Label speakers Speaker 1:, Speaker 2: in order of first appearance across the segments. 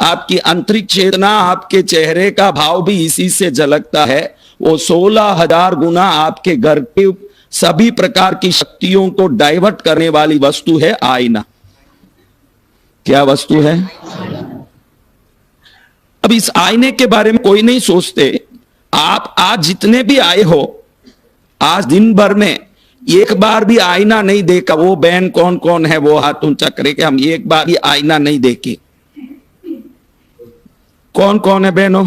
Speaker 1: आपकी आंतरिक चेतना, आपके चेहरे का भाव भी इसी से झलकता है। वो 16,000 गुना आपके घर के सभी प्रकार की शक्तियों को डाइवर्ट करने वाली वस्तु है आईना। क्या वस्तु है? अब इस आईने के बारे में कोई नहीं सोचते। आप आज जितने भी आए हो, आज दिन भर में एक बार भी आईना नहीं देखा। वो बहन कौन कौन है वो हाथ ऊंचा करे कि हम एक बार भी आईना नहीं देखे। कौन कौन है बहनों?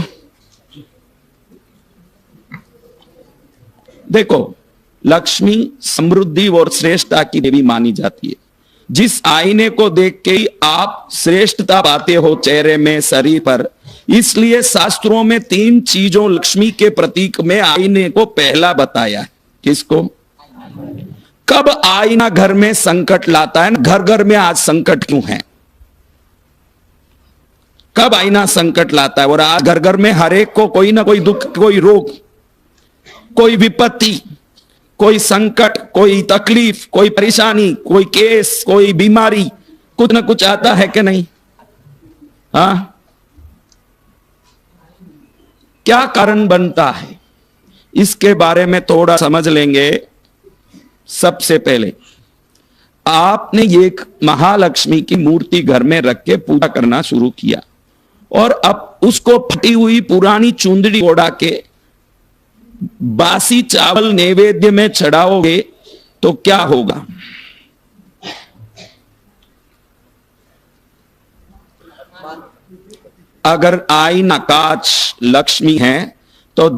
Speaker 1: देखो, लक्ष्मी समृद्धि और श्रेष्ठता की देवी मानी जाती है। जिस आईने को देख के ही आप श्रेष्ठता पाते हो चेहरे में, शरीर पर, इसलिए शास्त्रों में 3 चीजों लक्ष्मी के प्रतीक में आईने को पहला बताया है। किसको? कब आईना घर में संकट लाता है? घर घर में आज संकट क्यों है? कब आईना संकट लाता है? और आज घर घर में हर एक को कोई ना कोई दुख, कोई रोग, कोई विपत्ति, कोई संकट, कोई तकलीफ, कोई परेशानी, कोई केस, कोई बीमारी, कुछ ना कुछ आता है कि नहीं? हाँ, क्या कारण बनता है? इसके बारे में थोड़ा समझ लेंगे। सबसे पहले आपने एक महालक्ष्मी की मूर्ति घर में रख के पूजा करना शुरू किया और अब उसको फटी हुई पुरानी चुंदड़ी ओढ़ा के बासी चावल नैवेद्य में चढ़ाओगे तो क्या होगा? अगर आईना कांच लक्ष्मी है तो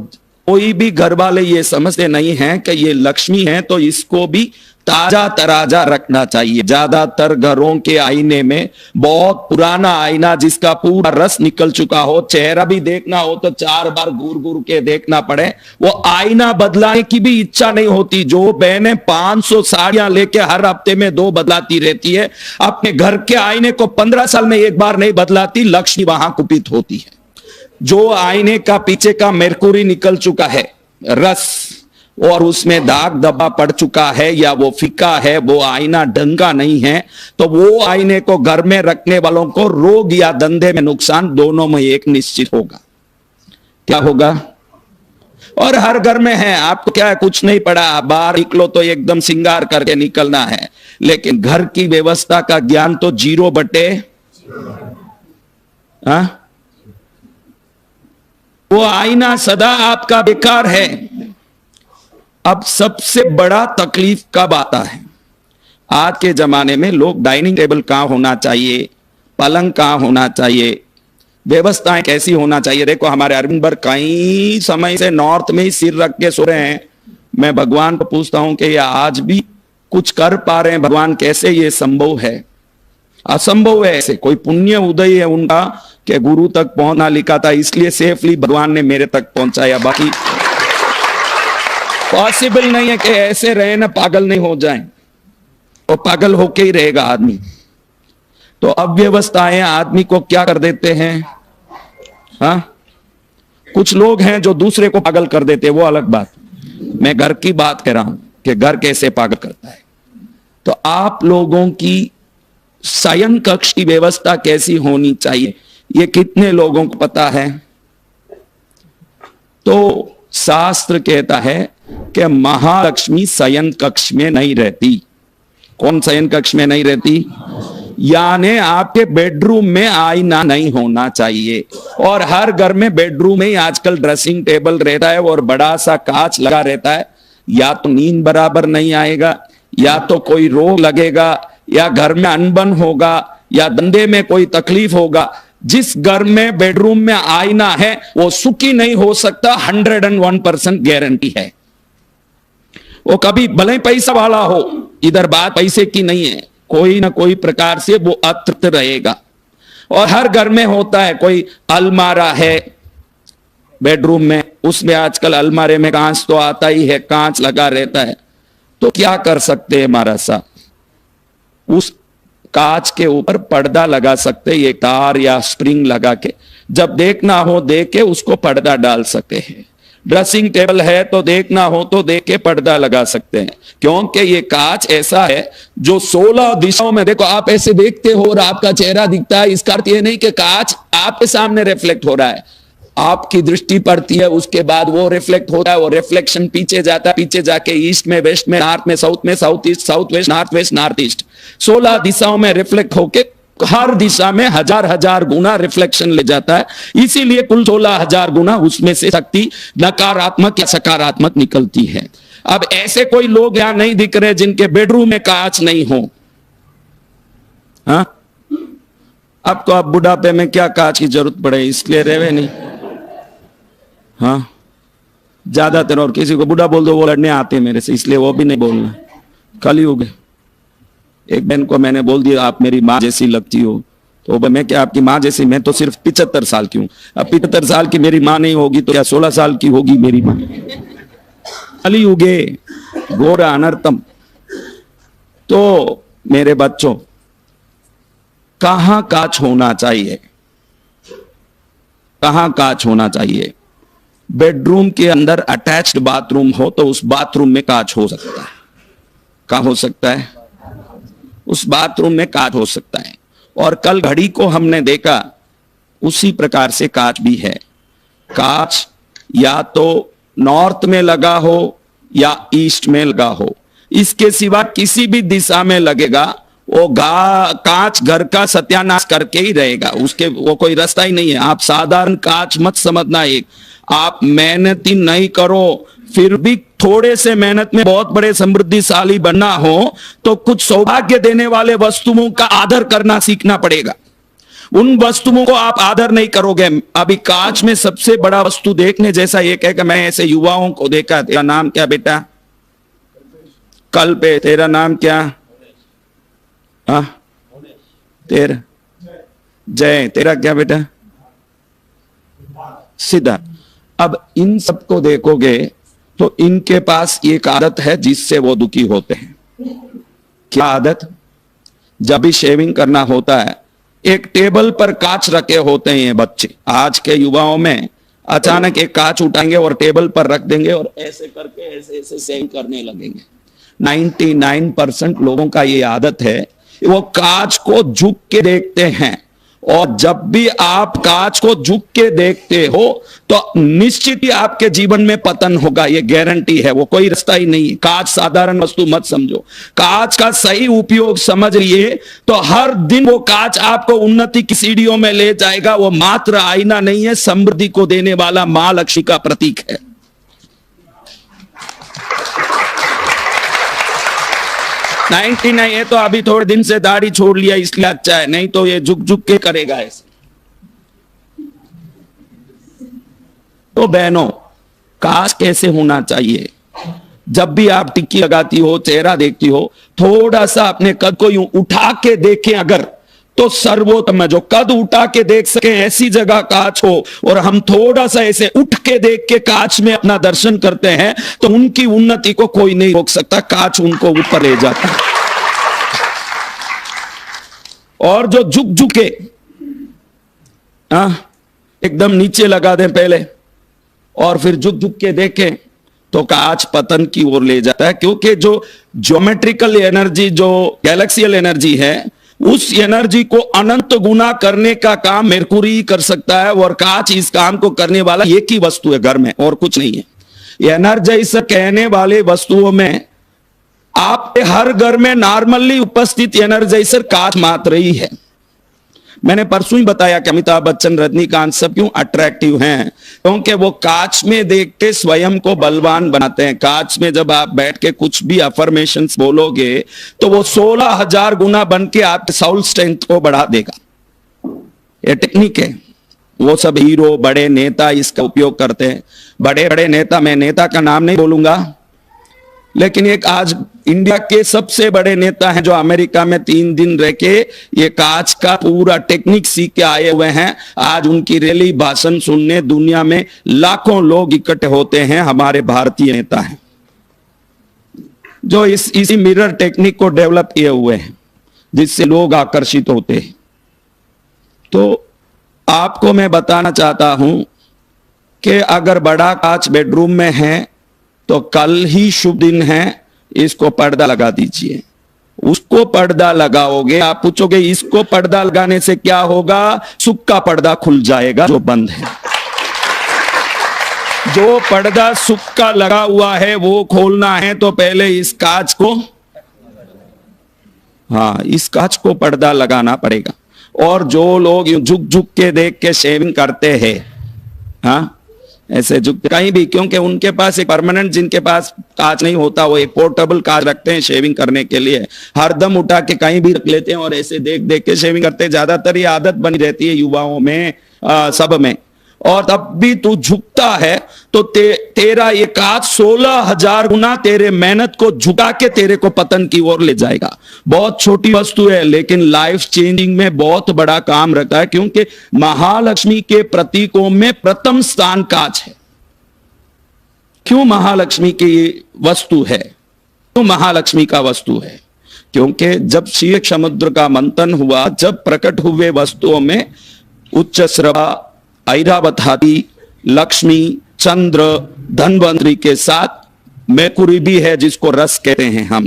Speaker 1: कोई भी घर वाले ये समझते नहीं हैं कि ये लक्ष्मी है, तो इसको भी ताजा तराजा रखना चाहिए। ज्यादातर घरों के आईने में बहुत पुराना आईना जिसका पूरा रस निकल चुका हो, चेहरा भी देखना हो तो 4 बार घूर घूर के देखना पड़े, वो आईना बदलाने की भी इच्छा नहीं होती। जो बहनें 500 साड़ियां लेके हर हफ्ते में 2 बदलाती रहती है, अपने घर के आईने को 15 साल में एक बार नहीं बदलाती, लक्ष्मी वहां कुपित होती है। जो आईने का पीछे का मेर्कुरी निकल चुका है, रस, और उसमें दाग धब्बा पड़ चुका है या वो फीका है, वो आईना ढंग का नहीं है, तो वो आईने को घर में रखने वालों को रोग या धंधे में नुकसान, दोनों में एक निश्चित होगा। क्या होगा? और हर घर में है। आपको क्या है, कुछ नहीं पड़ा, बाहर निकलो तो एकदम श्रृंगार करके निकलना है, लेकिन घर की व्यवस्था का ज्ञान तो 0/, वो आईना सदा आपका बेकार है। अब सबसे बड़ा तकलीफ कब आता है? आज के जमाने में लोग डाइनिंग टेबल कहां होना चाहिए, पलंग कहां होना चाहिए, व्यवस्थाएं कैसी होना चाहिए। देखो, हमारे अरविंद भर कई समय से नॉर्थ में ही सिर रख के सो रहे हैं। मैं भगवान को पूछता हूं कि ये आज भी कुछ कर पा रहे हैं। भगवान, कैसे ये संभव है? असंभव है। ऐसे कोई पुण्य उदय है उनका कि गुरु तक पहुंचना लिखा था, इसलिए सेफली भगवान ने मेरे तक पहुंचाया। बाकी पॉसिबल नहीं है कि ऐसे रहे ना, पागल नहीं हो जाएं, तो पागल होके ही रहेगा आदमी। तो अव्यवस्थाएं आदमी को क्या कर देते हैं? हाँ, कुछ लोग हैं जो दूसरे को पागल कर देते हैं, वो अलग बात। मैं घर की बात कर रहा हूं कि घर कैसे पागल करता है। तो आप लोगों की शयन कक्ष की व्यवस्था कैसी होनी चाहिए, ये कितने लोगों को पता है? तो शास्त्र कहता है कि महालक्ष्मी शयन कक्ष में नहीं रहती। कौन शयन कक्ष में नहीं रहती? यानी आपके बेडरूम में आईना नहीं होना चाहिए। और हर घर में बेडरूम में ही आजकल ड्रेसिंग टेबल रहता है और बड़ा सा कांच लगा रहता है। या तो नींद बराबर नहीं आएगा, या तो कोई रोग लगेगा, या घर में अनबन होगा, या धंधे में कोई तकलीफ होगा। जिस घर में बेडरूम में आईना है वो सुखी नहीं हो सकता, 101% गारंटी है। वो कभी भले ही पैसा वाला हो, इधर बात पैसे की नहीं है, कोई ना कोई प्रकार से वो अतृप्त रहेगा। और हर घर में होता है, कोई अलमारा है बेडरूम में, उसमें आजकल अलमारे में कांच तो आता ही है, कांच लगा रहता है। तो क्या कर सकते हैं महाराज साहब? उस कांच के ऊपर पर्दा लगा सकते, ये तार या स्प्रिंग लगा के, जब देखना हो देख के उसको पर्दा डाल सकते हैं। ड्रेसिंग टेबल है तो देखना हो तो देख के पर्दा लगा सकते हैं, क्योंकि ये कांच ऐसा है जो 16 दिशाओं में, देखो आप ऐसे देखते हो और आपका चेहरा दिखता है, इसका अर्थ ये नहीं कि कांच आपके सामने रिफ्लेक्ट हो रहा है, आपकी दृष्टि पड़ती है, उसके बाद वो रिफ्लेक्ट होता है, वो रिफ्लेक्शन पीछे जाता है, पीछे जाके ईस्ट में, वेस्ट में, नॉर्थ में, south east, south west, north east, 16 दिशाओं में रिफ्लेक्ट होके हर दिशा में हजार हजार गुना रिफ्लेक्शन ले जाता है, इसीलिए कुल 16,000 गुना उसमें से शक्ति नकारात्मक या सकारात्मक निकलती है। अब ऐसे कोई लोग यहां नहीं दिख रहे जिनके बेडरूम में कांच नहीं हो। हाँ, अब तो आप बुढ़ापे में क्या कांच की जरूरत पड़े, इसलिए रेवे नहीं। हाँ, ज्यादातर, और किसी को बुढ़ा बोल दो वो लड़ने आते मेरे से, इसलिए वो भी नहीं बोलना, कलयुग है। एक बहन को मैंने बोल दिया आप मेरी माँ जैसी लगती हो, तो मैं क्या आपकी माँ जैसी, मैं तो सिर्फ 75 साल की हूं, अब 75 साल की मेरी माँ नहीं होगी तो क्या 16 साल की होगी मेरी माँ। कलयुगे घोर अनर्थम। तो मेरे बच्चों, कहां कांच होना चाहिए, कहां कांच होना चाहिए? बेडरूम के अंदर अटैच्ड बाथरूम हो तो उस बाथरूम में कांच हो सकता है। कहां हो सकता है? उस बाथरूम में कांच हो सकता है। और कल घड़ी को हमने देखा, उसी प्रकार से कांच भी है। कांच या तो नॉर्थ में लगा हो या ईस्ट में लगा हो, इसके सिवा किसी भी दिशा में लगेगा वो कांच घर का सत्यानाश करके ही रहेगा, उसके वो कोई रास्ता ही नहीं है। आप साधारण कांच मत समझना, एक आप मेहनती नहीं करो, फिर भी थोड़े से मेहनत में बहुत बड़े समृद्धिशाली बनना हो तो कुछ सौभाग्य देने वाले वस्तुओं का आदर करना सीखना पड़ेगा। उन वस्तुओं को आप आदर नहीं करोगे। अभी कांच में सबसे बड़ा वस्तु देखने जैसा एक है कि मैं ऐसे युवाओं को देखा, तेरा नाम क्या बेटा? कल पे, तेरा नाम क्या? हाँ, तेरा जय, तेरा क्या बेटा? सिद्धार्थ। अब इन सबको देखोगे तो इनके पास एक आदत है जिससे वो दुखी होते हैं। क्या आदत? जब भी शेविंग करना होता है, एक टेबल पर कांच रखे होते हैं ये बच्चे। आज के युवाओं में अचानक एक कांच उठाएंगे और टेबल पर रख देंगे और ऐसे करके ऐसे ऐसे शेविंग करने लगेंगे। 99% लोगों का ये आदत है, वो कांच को झुक के देखते हैं। और जब भी आप कांच को झुक के देखते हो तो निश्चित ही आपके जीवन में पतन होगा, ये गारंटी है, वो कोई रास्ता ही नहीं। कांच साधारण वस्तु मत समझो, कांच का सही उपयोग समझ लिए तो हर दिन वो कांच आपको उन्नति की सीढ़ियों में ले जाएगा। वो मात्र आईना नहीं है, समृद्धि को देने वाला मां लक्ष्मी का प्रतीक है। नहीं है तो अभी थोड़े दिन से दाढ़ी छोड़ लिया इसलिए अच्छा है, नहीं तो ये झुक झुक के करेगा ऐसे। तो बहनों, कांच कैसे होना चाहिए? जब भी आप टिक्की लगाती हो, चेहरा देखती हो, थोड़ा सा अपने कद को यूं उठा के देखें अगर, तो सर्वोत्तम है। जो कद उठा के देख सके ऐसी जगह कांच हो, और हम थोड़ा सा ऐसे उठ के देख के कांच में अपना दर्शन करते हैं तो उनकी उन्नति को कोई नहीं रोक सकता, कांच उनको ऊपर ले जाता है। और जो झुक झुके एकदम नीचे लगा दें पहले और फिर झुक झुक के देखें तो कांच पतन की ओर ले जाता है, क्योंकि जो ज्योमेट्रिकल एनर्जी, जो गैलेक्सियल एनर्जी है, उस एनर्जी को अनंत गुना करने का काम मेरकुरी कर सकता है। और कांच इस काम को करने वाला एक ही वस्तु है घर में, और कुछ नहीं है। एनर्जाइजर कहने वाले वस्तुओं में आपके हर घर में नॉर्मली उपस्थित एनर्जाइजर कांच मात्र ही है। मैंने परसों ही बताया कि अमिताभ बच्चन, रजनीकांत सब क्यों अट्रैक्टिव हैं, क्योंकि वो कांच में देख के स्वयं को बलवान बनाते हैं। कांच में जब आप बैठ के कुछ भी अफर्मेशंस बोलोगे तो वो 16,000 गुना बन के आपके साउल स्ट्रेंथ को बढ़ा देगा। ये टेक्निक है। वो सब हीरो, बड़े नेता इसका उपयोग करते हैं। बड़े बड़े नेता, मैं नेता का नाम नहीं बोलूंगा, लेकिन एक आज इंडिया के सबसे बड़े नेता हैं जो अमेरिका में 3 दिन रह के ये कांच का पूरा टेक्निक सीख के आए हुए हैं। आज उनकी रैली, भाषण सुनने दुनिया में लाखों लोग इकट्ठे होते हैं। हमारे भारतीय नेता हैं जो इसी मिरर टेक्निक को डेवलप किए हुए हैं, जिससे लोग आकर्षित होते हैं। तो आपको मैं बताना चाहता हूं कि अगर बड़ा कांच बेडरूम में है तो कल ही शुभ दिन है, इसको पर्दा लगा दीजिए। उसको पर्दा लगाओगे, आप पूछोगे इसको पर्दा लगाने से क्या होगा? सुख का पर्दा खुल जाएगा जो बंद है। जो पर्दा सुख का लगा हुआ है वो खोलना है तो पहले इस कांच को, हाँ, इस कांच को पर्दा लगाना पड़ेगा। और जो लोग झुक झुक के देख के शेविंग करते हैं, हाँ, ऐसे झुक कहीं भी, क्योंकि उनके पास एक परमानेंट, जिनके पास कांच नहीं होता वो एक पोर्टेबल कांच रखते हैं शेविंग करने के लिए, हरदम उठा के कहीं भी रख लेते हैं और ऐसे देख देख के शेविंग करते हैं। ज्यादातर ये आदत बनी रहती है युवाओं में, सब में। और तब भी तू झुकता है तो तेरा ये कांच 16,000 गुना तेरे मेहनत को झुका के तेरे को पतन की ओर ले जाएगा। बहुत छोटी वस्तु है लेकिन लाइफ चेंजिंग में बहुत बड़ा काम रखता है, क्योंकि महालक्ष्मी के प्रतीकों में प्रथम स्थान कांच है। क्यों महालक्ष्मी की वस्तु है? क्यों महालक्ष्मी का वस्तु है? क्योंकि जब क्षीर समुद्र का मंथन हुआ, जब प्रकट हुए वस्तुओं में उच्च श्रवा, ऐरावतादी, लक्ष्मी, चंद्र, धनवंतरी के साथ मैकुरी भी है जिसको रस कहते हैं हम।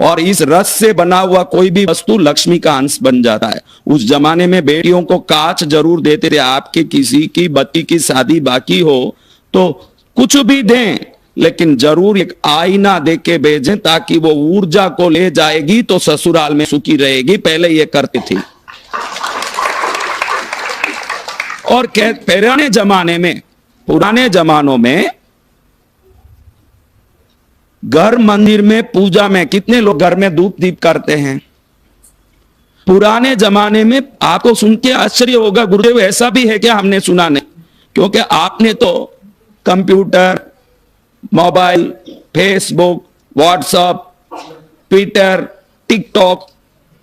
Speaker 1: और इस रस से बना हुआ कोई भी वस्तु लक्ष्मी का अंश बन जाता है। उस जमाने में बेटियों को कांच जरूर देते थे। आपके किसी की बच्ची की शादी बाकी हो तो कुछ भी दें, लेकिन जरूर एक आईना दे के भेजें ताकि वो ऊर्जा को ले जाएगी तो ससुराल में सुखी रहेगी। पहले ये करती थी। और पुराने जमानों में घर मंदिर में पूजा में कितने लोग घर में धूप दीप करते हैं? पुराने जमाने में आपको सुन के आश्चर्य होगा, गुरुदेव ऐसा भी है क्या? हमने सुना नहीं, क्योंकि आपने तो computer, mobile, Facebook, WhatsApp, Twitter, TikTok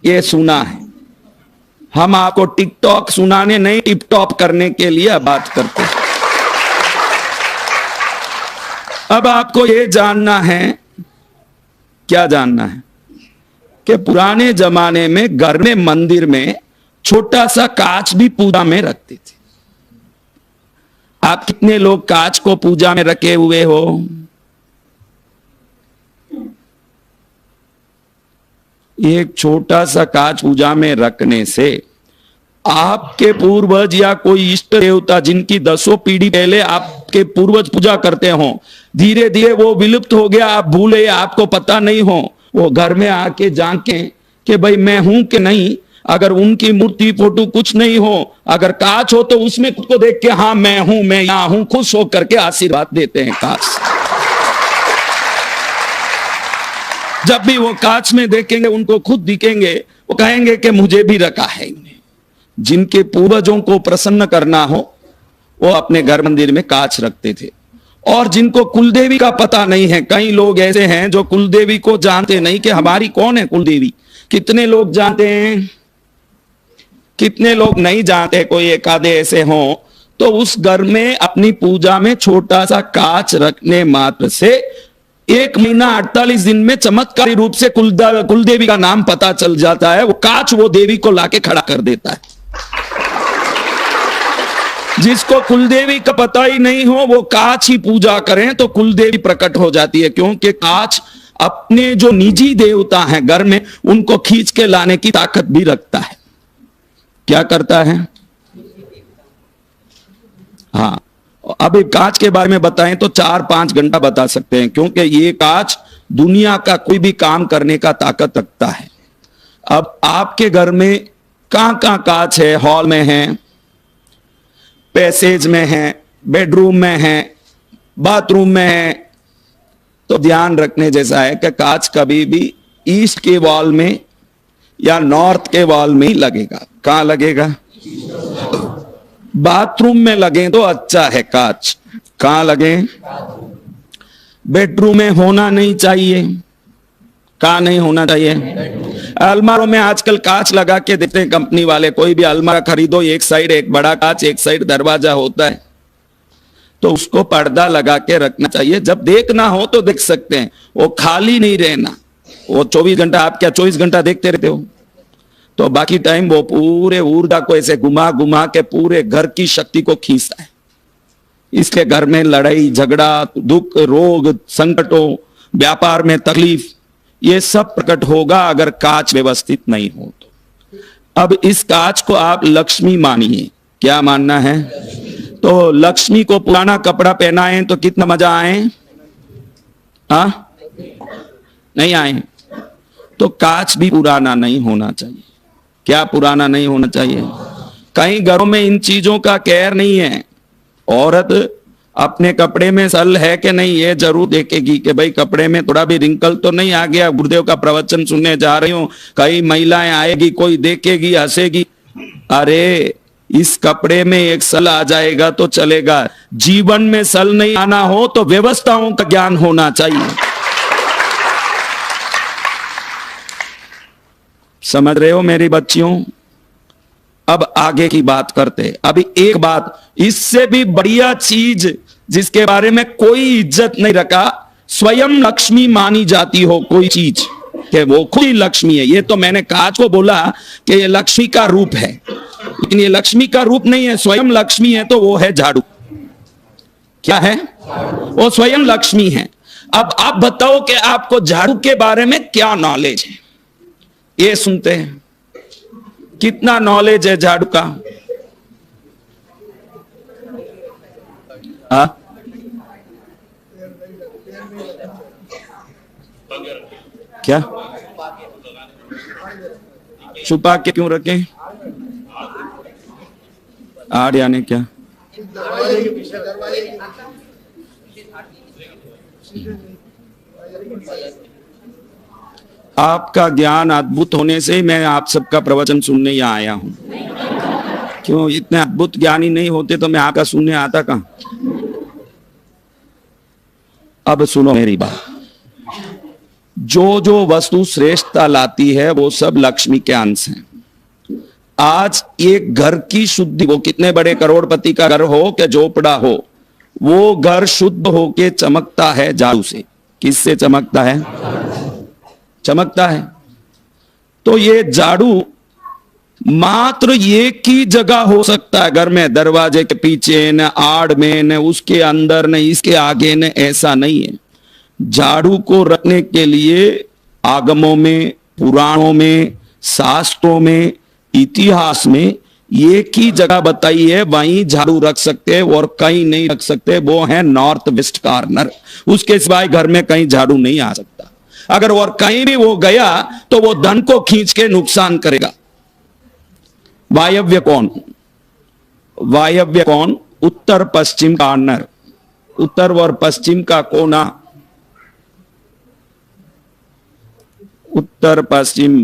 Speaker 1: ये सुना है। हम आपको टिकटॉक सुनाने नहीं, टिप टॉप करने के लिए बात करते हैं। अब आपको यह जानना है, क्या जानना है? कि पुराने जमाने में घर में मंदिर में छोटा सा कांच भी पूजा में रखते थे। आप कितने लोग कांच को पूजा में रखे हुए हो? एक छोटा सा कांच पूजा में रखने से आपके पूर्वज या कोई इष्ट देवता जिनकी 10 पीढ़ी पहले आपके पूर्वज पूजा करते हो, धीरे धीरे वो विलुप्त हो गया, आप भूले, आपको पता नहीं हो, वो घर में आके झांके कि भाई मैं हूं कि नहीं। अगर उनकी मूर्ति फोटो कुछ नहीं हो, अगर कांच हो तो उसमें खुद को देख के हाँ मैं हूं, मैं यहां हूं, खुश होकर के आशीर्वाद देते हैं कांच। जब भी वो कांच में देखेंगे उनको खुद दिखेंगे, वो कहेंगे कि मुझे भी रखा है इन्हें। जिनके पूर्वजों को प्रसन्न करना हो वो अपने घर मंदिर में कांच रखते थे। और जिनको कुलदेवी का पता नहीं है, कई लोग ऐसे हैं जो कुलदेवी को जानते नहीं कि हमारी कौन है कुलदेवी। कितने लोग जानते हैं, कितने लोग नहीं जानते। कोई एक आधे ऐसे हों तो उस घर में अपनी पूजा में छोटा सा कांच रखने मात्र से 1 महीना 48 दिन में चमत्कारी रूप से कुलदेवी का नाम पता चल जाता है। वो कांच वो देवी को लाके खड़ा कर देता है। जिसको कुलदेवी का पता ही नहीं हो वो कांच ही पूजा करें तो कुलदेवी प्रकट हो जाती है, क्योंकि कांच अपने जो निजी देवता हैं घर में उनको खींच के लाने की ताकत भी रखता है। क्या करता है? हाँ, अब कांच के बारे में बताएं तो 4-5 घंटा बता सकते हैं, क्योंकि ये कांच दुनिया का कोई भी काम करने का ताकत रखता है। अब आपके घर में कहां कांच है? हॉल में है, पैसेज में है, बेडरूम में है, बाथरूम में है। तो ध्यान रखने जैसा है कि कांच कभी भी ईस्ट के वॉल में या नॉर्थ के वॉल में ही लगेगा। कहां लगेगा? बाथरूम में लगे तो अच्छा है कांच। कहां लगे? बेडरूम में होना नहीं चाहिए। कहां नहीं होना चाहिए? अलमारों में आजकल कांच लगा के देते हैं कंपनी वाले। कोई भी अलमारा खरीदो, एक साइड एक बड़ा कांच, एक साइड दरवाजा होता है, तो उसको पर्दा लगा के रखना चाहिए। जब देखना हो तो देख सकते हैं, वो खाली नहीं रहना। वो 24 घंटा, आप क्या 24 घंटा देखते रहते हो? तो बाकी टाइम वो पूरे ऊर्जा को ऐसे घुमा घुमा के पूरे घर की शक्ति को खींचता है। इसके घर में लड़ाई झगड़ा, दुख, रोग, संकटों, व्यापार में तकलीफ, ये सब प्रकट होगा अगर कांच व्यवस्थित नहीं हो तो। अब इस कांच को आप लक्ष्मी मानिए। क्या मानना है? तो लक्ष्मी को पुराना कपड़ा पहनाएं तो कितना मजा आए? नहीं आए। तो कांच भी पुराना नहीं होना चाहिए। क्या पुराना नहीं होना चाहिए? कई घरों में इन चीजों का केयर नहीं है। औरत अपने कपड़े में सल है कि नहीं ये जरूर देखेगी कि भाई कपड़े में थोड़ा भी रिंकल तो नहीं आ गया। गुरुदेव का प्रवचन सुनने जा रही हूं, कई महिलाएं आएगी, कोई देखेगी, हंसेगी। अरे इस कपड़े में एक सल आ जाएगा तो चलेगा। जीवन में सल नहीं आना हो तो व्यवस्थाओं का ज्ञान होना चाहिए। समझ रहे हो मेरी बच्चियों? अब आगे की बात करते। अभी एक बात इससे भी बढ़िया चीज जिसके बारे में कोई इज्जत नहीं रखा, स्वयं लक्ष्मी मानी जाती हो कोई चीज कि वो खुद ही लक्ष्मी है। ये तो मैंने कांच को बोला कि ये लक्ष्मी का रूप है, लेकिन ये लक्ष्मी का रूप नहीं है, स्वयं लक्ष्मी है। तो वो है झाड़ू। क्या है? वो स्वयं लक्ष्मी है। अब आप बताओ कि आपको झाड़ू के बारे में क्या नॉलेज है? ये सुनते हैं। कितना नॉलेज है झाड़ू का? क्या छुपा के क्यों रखें? आड़ यानी क्या? आपका ज्ञान अद्भुत होने से मैं आप सबका प्रवचन सुनने यहाँ आया हूं। क्यों? इतने अद्भुत ज्ञानी नहीं होते तो मैं आपका सुनने आता कहां? अब सुनो मेरी बात। जो जो वस्तु श्रेष्ठता लाती है वो सब लक्ष्मी के अंश हैं। आज एक घर की शुद्धि, वो कितने बड़े करोड़पति का घर हो कि झोपड़ा हो, वो घर शुद्ध होके चमकता है झाड़ू से। किससे चमकता है? चमकता है। तो ये झाड़ू मात्र एक ही जगह हो सकता है घर में, दरवाजे के पीछे, न आड़ में, न उसके अंदर, न इसके आगे, न ऐसा नहीं है। झाड़ू को रखने के लिए आगमों में, पुराणों में, शास्त्रों में, इतिहास में एक ही जगह बताई है, वहीं झाड़ू रख सकते हैं और कहीं नहीं रख सकते। वो है नॉर्थ वेस्ट कॉर्नर। उसके सिवाय घर में कहीं झाड़ू नहीं आ सकता। अगर और कहीं भी वो गया तो वो धन को खींच के नुकसान करेगा। वायव्य कौन? वायव्य कौन? उत्तर पश्चिम कॉर्नर, उत्तर और पश्चिम का कोना, उत्तर पश्चिम।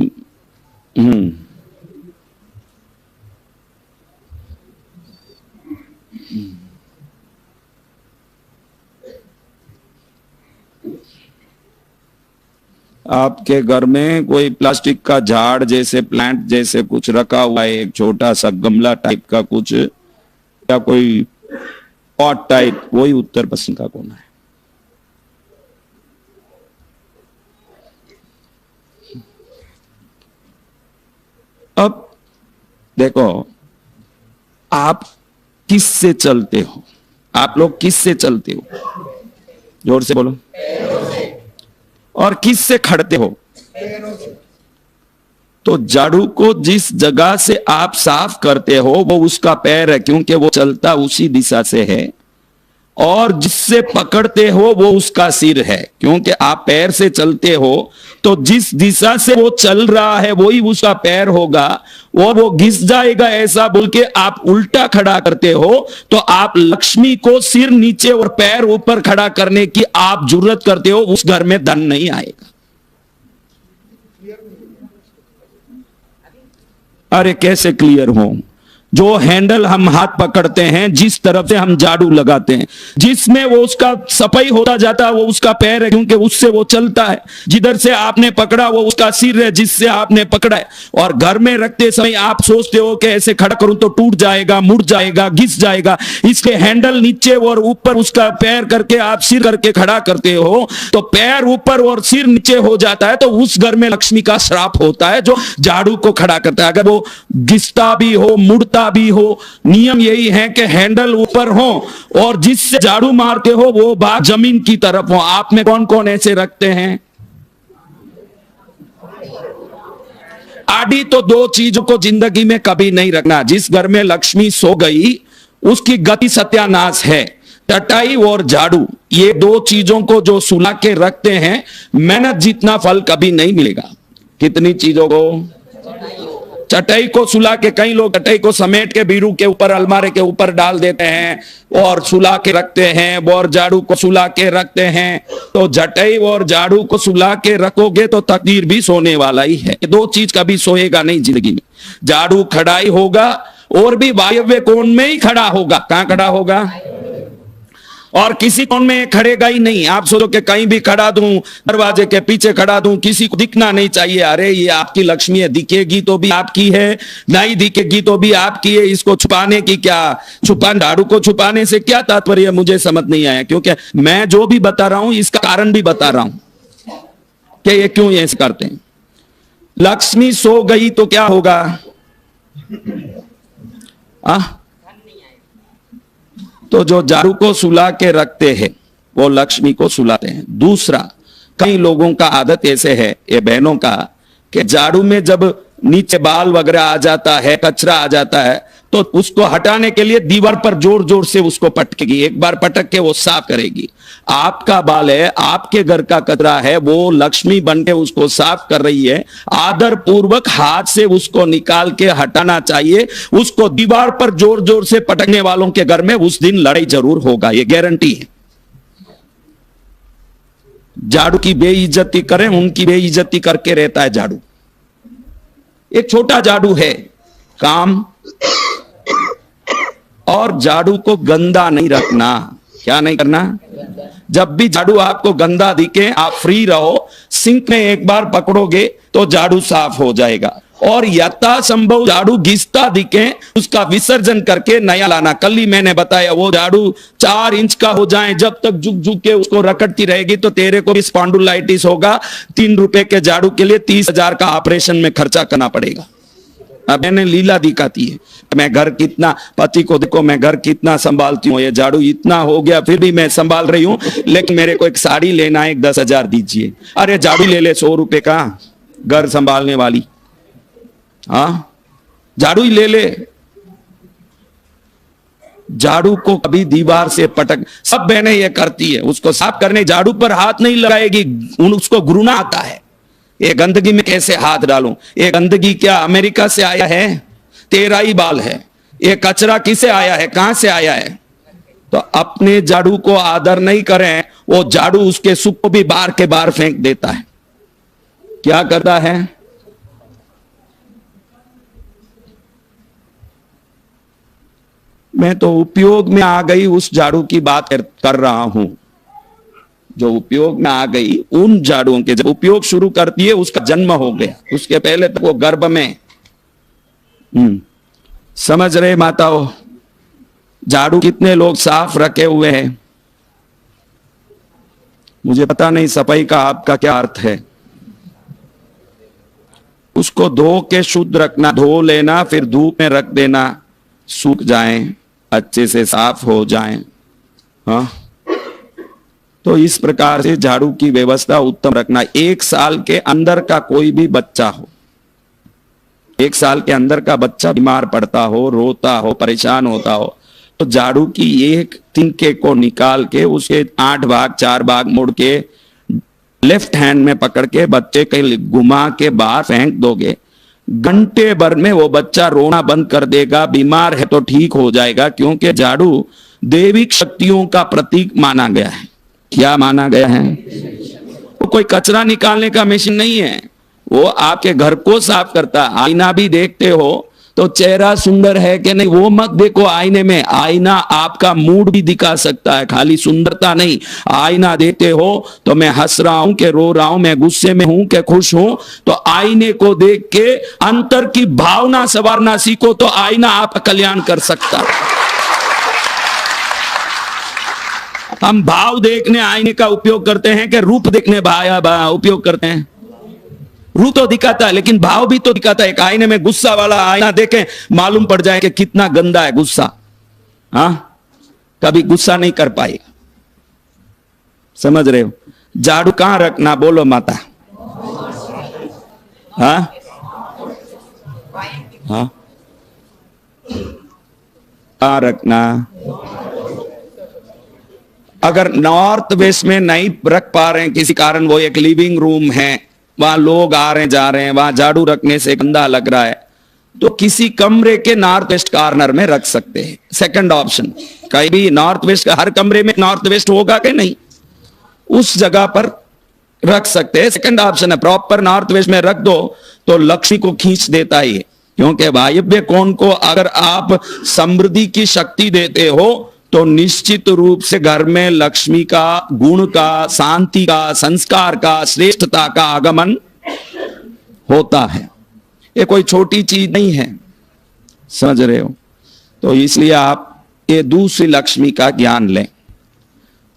Speaker 1: आपके घर में कोई प्लास्टिक का झाड़ जैसे, प्लांट जैसे कुछ रखा हुआ है, एक छोटा सा गमला टाइप का कुछ, या कोई पॉट टाइप, वही उत्तर पश्चिम का कोना है। अब देखो, आप किससे चलते हो? आप लोग किससे चलते हो? जोर से बोलो। और किससे खड़ते हो? तो झाड़ू को जिस जगह से आप साफ करते हो वो उसका पैर है, क्योंकि वो चलता उसी दिशा से है। और जिससे पकड़ते हो वो उसका सिर है, क्योंकि आप पैर से चलते हो तो जिस दिशा से वो चल रहा है वही उसका पैर होगा और वो घिस जाएगा ऐसा बोल के आप उल्टा खड़ा करते हो। तो आप लक्ष्मी को सिर नीचे और पैर ऊपर खड़ा करने की आप जुर्रत करते हो, उस घर में धन नहीं आएगा। अरे कैसे क्लियर हो? जो हैंडल हम हाथ पकड़ते हैं, जिस तरफ से हम झाड़ू लगाते हैं, जिसमें वो उसका सफाई होता जाता है वो उसका पैर है, क्योंकि उससे वो चलता है। जिधर से आपने पकड़ा वो उसका सिर है, जिससे आपने पकड़ा है। और घर में रखते समय आप सोचते हो कि ऐसे खड़ा करूं तो टूट जाएगा, मुड़ जाएगा, घिस जाएगा, इसलिए हैंडल नीचे और ऊपर उसका पैर करके आप सिर करके खड़ा करते हो। तो पैर ऊपर और सिर नीचे हो जाता है तो उस घर में लक्ष्मी का श्राप होता है जो झाड़ू को खड़ा करता है। अगर वो घिसता भी हो, मुड़ता खुला भी हो, नियम यही है कि हैंडल ऊपर हो और जिससे झाड़ू मारते हो वो भाग जमीन की तरफ हो। आप में कौन कौन ऐसे रखते हैं? आड़ी तो दो चीजों को जिंदगी में कभी नहीं रखना। जिस घर में लक्ष्मी सो गई उसकी गति सत्यानाश है। टटाई और झाड़ू, ये दो चीजों को जो सुला के रखते हैं, मेहनत जितना फल कभी नहीं मिलेगा। कितनी चीजों को? चटाई को सुला के, कई लोग चटाई को समेट के बीरू के ऊपर, अलमारे के ऊपर डाल देते हैं और सुला के रखते हैं, और झाड़ू को सुला के रखते हैं। तो चटाई और झाड़ू को सुला के रखोगे तो तकदीर भी सोने वाला ही है। दो चीज कभी सोएगा नहीं जिंदगी में। झाड़ू खड़ाई होगा और भी वायव्य कोण में ही खड़ा होगा। कहां खड़ा होगा? और किसी कोण में खड़ेगा ही नहीं। आप सोचो कि कहीं भी खड़ा दूं, दरवाजे के पीछे खड़ा दूं, किसी को दिखना नहीं चाहिए। अरे ये आपकी लक्ष्मी है, दिखेगी तो भी आपकी है, नहीं दिखेगी तो भी आपकी है। इसको छुपाने की क्या, झाड़ू को छुपाने से क्या तात्पर्य, मुझे समझ नहीं आया। क्योंकि मैं जो भी बता रहा हूं इसका कारण भी बता रहा हूं कि ये क्यों ऐसे करते हैं। लक्ष्मी सो गई तो क्या होगा? तो जो झाड़ू को सुला के रखते हैं वो लक्ष्मी को सुलाते हैं। दूसरा, कई लोगों का आदत ऐसे है, ये बहनों का, कि झाड़ू में जब नीचे बाल वगैरह आ जाता है, कचरा आ जाता है, तो उसको हटाने के लिए दीवार पर जोर जोर से उसको पटकेगी। एक बार पटक के वो साफ करेगी। आपका बाल है, आपके घर का कचरा है, वो लक्ष्मी बन के उसको साफ कर रही है। आदर पूर्वक हाथ से उसको निकाल के हटाना चाहिए। उसको दीवार पर जोर जोर से पटकने वालों के घर में उस दिन लड़ाई जरूर होगा, ये गारंटी है। झाड़ू की बेइज्जती करें, उनकी बेइज्जती करके रहता है झाड़ू। एक छोटा झाड़ू है काम, और झाड़ू को गंदा नहीं रखना। क्या नहीं करना? जब भी झाड़ू आपको गंदा दिखे, आप फ्री रहो, सिंक में एक बार पकड़ोगे तो झाड़ू साफ हो जाएगा। और यथासंभव झाड़ू घिसता दिखे उसका विसर्जन करके नया लाना। कल ही मैंने बताया, वो झाड़ू 4 इंच का हो जाए, जब तक झुक झुक के उसको रगड़ती रहेगी तो तेरे को भी स्पॉन्डिलाइटिस होगा। 3 रुपए के झाड़ू के लिए 30,000 का ऑपरेशन में खर्चा करना पड़ेगा। अब मैंने लीला दिखाती है, मैं घर कितना, पति को देखो मैं घर कितना संभालती हूँ, ये झाड़ू इतना हो गया फिर भी मैं संभाल रही हूँ, लेकिन मेरे को एक साड़ी लेना है, 10,000 दीजिए। अरे झाड़ू ले ले 100 रुपए का, घर संभालने वाली। हाँ, झाड़ू ही ले ले। झाड़ू को कभी दीवार से पटक, सब बहनें ये करती है, उसको साफ करने झाड़ू पर हाथ नहीं लगाएगी, उसको घृणा आता है। ये गंदगी में कैसे हाथ डालूं? ये गंदगी क्या अमेरिका से आया है? तेरा ही बाल है। ये कचरा किसे आया है, कहां से आया है? तो अपने झाड़ू को आदर नहीं करें, वो झाड़ू उसके सुख को भी बाहर के बाहर फेंक देता है। क्या करता है? मैं तो उपयोग में आ गई उस झाड़ू की बात कर रहा हूं, जो उपयोग में आ गई उन झाड़ुओं के। जब उपयोग शुरू करती है उसका जन्म हो गया, उसके पहले तक वो गर्भ में। समझ रहे माताओं? झाड़ू कितने लोग साफ रखे हुए हैं? मुझे पता नहीं सफाई का आपका क्या अर्थ है। उसको धो के शुद्ध रखना, धो लेना, फिर धूप में रख देना, सूख जाएं, अच्छे से साफ हो जाएं। हाँ, तो इस प्रकार से झाड़ू की व्यवस्था उत्तम रखना। 1 साल के अंदर का कोई भी बच्चा हो, 1 साल के अंदर का बच्चा बीमार पड़ता हो, रोता हो, परेशान होता हो, तो झाड़ू की एक तिनके को निकाल के उसके 8 भाग 4 भाग मोड़ के लेफ्ट हैंड में पकड़ के बच्चे के घुमा के बाहर फेंक दोगे, घंटे भर में वो बच्चा रोना बंद कर देगा। बीमार है तो ठीक हो जाएगा, क्योंकि झाड़ू दैविक शक्तियों का प्रतीक माना गया है। क्या माना गया है? वो कोई कचरा निकालने का मशीन नहीं है, वो आपके घर को साफ करता है। आईना भी देखते हो तो चेहरा सुंदर है कि नहीं वो मत देखो आईने में, आईना आपका मूड भी दिखा सकता है, खाली सुंदरता नहीं। आईना देखते हो तो मैं हंस रहा हूं कि रो रहा हूं, मैं गुस्से में हूं कि खुश हूं, तो आईने को देख के अंतर की भावना संवारना सीखो, तो आईना आपका कल्याण कर सकता है। हम भाव देखने आईने का उपयोग करते हैं कि रूप देखने उपयोग करते हैं? रूप तो दिखाता है लेकिन भाव भी तो दिखाता है। एक आईने में गुस्सा वाला आईना देखें, मालूम पड़ जाए कि कितना गंदा है गुस्सा। हाँ, कभी गुस्सा नहीं कर पाएगा। समझ रहे हो? झाड़ू कहां रखना बोलो माता? हाँ हाँ, कहां रखना? अगर नॉर्थ वेस्ट में नहीं रख पा रहे हैं किसी कारण, वो एक लिविंग रूम है, वहां लोग आ रहे हैं जा रहे हैं, वहां झाड़ू रखने से गंदा लग रहा है, तो किसी कमरे के नॉर्थ वेस्ट कॉर्नर में रख सकते हैं। सेकंड ऑप्शन, कहीं भी नॉर्थ वेस्ट का हर कमरे में नॉर्थ वेस्ट होगा कि नहीं, उस जगह पर रख सकते हैं। सेकंड ऑप्शन है प्रॉपर नॉर्थ वेस्ट में रख दो तो लक्ष्मी को खींच देता है, क्योंकि वायव्य कोण को अगर आप समृद्धि की शक्ति देते हो तो निश्चित रूप से घर में लक्ष्मी का, गुण का, शांति का, संस्कार का, श्रेष्ठता का आगमन होता है। ये कोई छोटी चीज नहीं है, समझ रहे हो? तो इसलिए आप ये दूसरी लक्ष्मी का ज्ञान लें।